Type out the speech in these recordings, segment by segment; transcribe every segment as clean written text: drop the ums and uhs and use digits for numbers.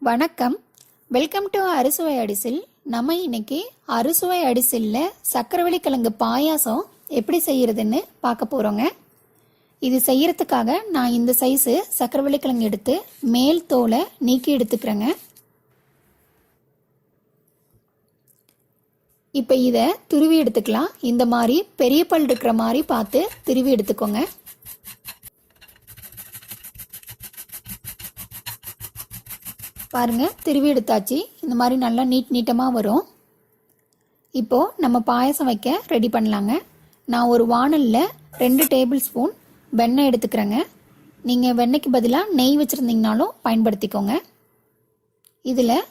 வணக்கம். Welcome to அறுசுவை அடிசில். நம்ம இன்னைக்கு அறுசுவை அடிசில்ல சக்கரவள்ளி கிழங்கு பாயாசம் எப்படி செய்யறதுன்னு பார்க்க போறோங்க. இது செய்யறதுக்காக நான் இந்த சைஸு சக்கரவள்ளி கிழங்கு எடுத்து மேல் தோலை நீக்கி எடுத்துக்கிறேங்க. இப்போ இதை துருவி எடுத்துக்கலாம். இந்த மாதிரி பெரிய பல் இருக்கிற மாதிரி பார்த்து துருவி எடுத்துக்கோங்க. பாருங்க, திருவி எடுத்தாச்சு. இந்த மாதிரி நல்லா நீட்டமாக வரும். இப்போது நம்ம பாயசம் வைக்க ரெடி பண்ணலாங்க. நான் ஒரு வாணலில் 2 டேபிள் ஸ்பூன் வெண்ணெய் எடுத்துக்கிறேங்க. நீங்கள் வெண்ணெய்க்கு பதிலாக நெய் வச்சுருந்தீங்கனாலும் பயன்படுத்திக்கோங்க. இதில்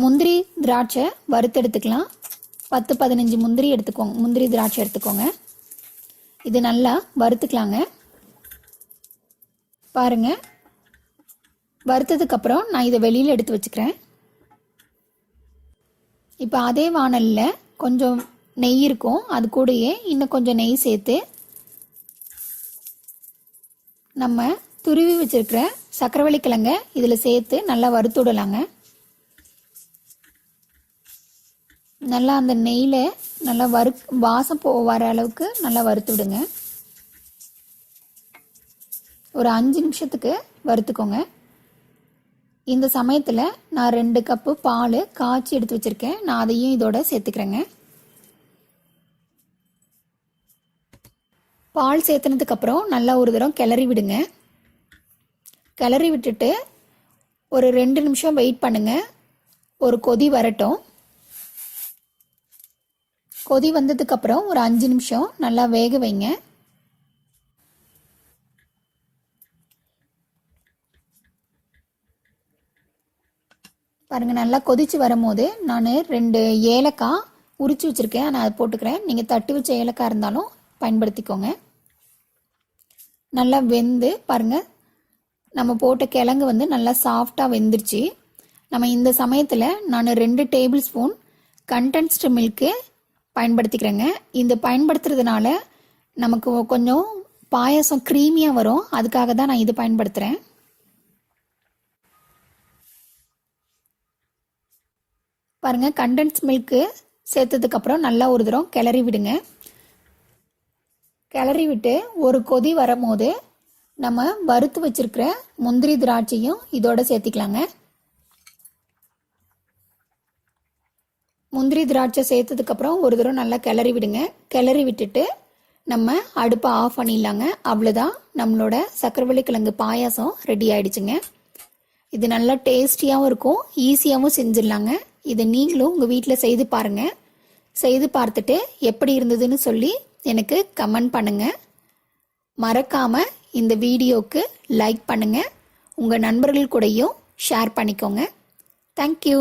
முந்திரி திராட்சை வறுத்தெடுத்துக்கலாம். 10-15 முந்திரி திராட்சை எடுத்துக்கோங்க. இது நல்லா வறுத்துக்கலாங்க. பாருங்கள், வறுத்ததுக்கப்புறம் நான் இதை வெளியில் எடுத்து வச்சுக்கிறேன். இப்போ அதே வாணலில் கொஞ்சம் நெய் இருக்கும். அது கூடயே இன்னும் கொஞ்சம் நெய் சேர்த்து நம்ம துருவி வச்சிருக்கிற சக்கரவள்ளி கிழங்கை இதில் சேர்த்து நல்லா வறுத்து விடலாங்க. நல்லா அந்த நெய்யில் நல்லா வாசம் வர அளவுக்கு நல்லா வறுத்து விடுங்க. ஒரு 5 நிமிஷத்துக்கு வறுத்துக்கோங்க. இந்த சமயத்தில் நான் 2 கப்பு பால் காய்ச்சி எடுத்து வச்சுருக்கேன். நான் அதையும் இதோட சேர்த்துக்கிறேங்க. பால் சேர்த்துனதுக்கப்புறம் நல்லா ஒரு தடவை கிளறி விடுங்க. கிளறி விட்டுட்டு ஒரு 2 நிமிஷம் வெயிட் பண்ணுங்க. ஒரு கொதி வரட்டும். கொதி வந்ததுக்கப்புறம் ஒரு 5 நிமிஷம் நல்லா வேக வைங்க. பாருங்கள், நல்லா கொதித்து வரும்போது நான் 2 ஏலக்காய் உரித்து வச்சுருக்கேன். நான் அதை போட்டுக்கிறேன். நீங்கள் தட்டி வச்ச ஏலக்காய் இருந்தாலும் பயன்படுத்திக்கோங்க. நல்லா வெந்து பாருங்கள், நம்ம போட்ட கிழங்கு வந்து நல்லா சாஃப்டாக வெந்துருச்சு. நம்ம இந்த சமயத்தில் நான் 2 டேபிள் ஸ்பூன் கண்டென்ஸ்டு மில்க்கு பயன்படுத்திக்கிறேங்க. இந்த பயன்படுத்துறதுனால நமக்கு கொஞ்சம் பாயாசம் க்ரீமியாக வரும். அதுக்காக தான் நான் இது பயன்படுத்துகிறேன். பாருங்கள், கண்டென்ஸ் மில்க்கு சேர்த்ததுக்கப்புறம் நல்லா ஒரு தரம் கிளறி விடுங்க. கிளறி விட்டு ஒரு கொதி வரும்போது நம்ம வறுத்து வச்சிருக்கிற முந்திரி திராட்சையும் இதோட சேர்த்திக்கலாங்க. முந்திரி திராட்சை சேர்த்ததுக்கப்புறம் ஒரு தரம் நல்லா கிளறி விடுங்க. கிளறி விட்டுட்டு நம்ம அடுப்பை ஆஃப் பண்ணிடலாங்க. அவ்வளோதான், நம்மளோட சக்கரவள்ளி கிழங்கு பாயாசம் ரெடி ஆயிடுச்சுங்க. இது நல்லா டேஸ்டியாகவும் இருக்கும், ஈஸியாகவும் செஞ்சிடலாங்க. இதை நீங்களும் உங்கள் வீட்டில் செய்து பாருங்கள். செய்து பார்த்துட்டு எப்படி இருந்ததுன்னு சொல்லி எனக்கு கமெண்ட் பண்ணுங்கள். மறக்காமல் இந்த வீடியோவுக்கு லைக் பண்ணுங்கள். உங்கள் நண்பர்கள் கூடயும் ஷேர் பண்ணிக்கோங்க. தேங்க்யூ.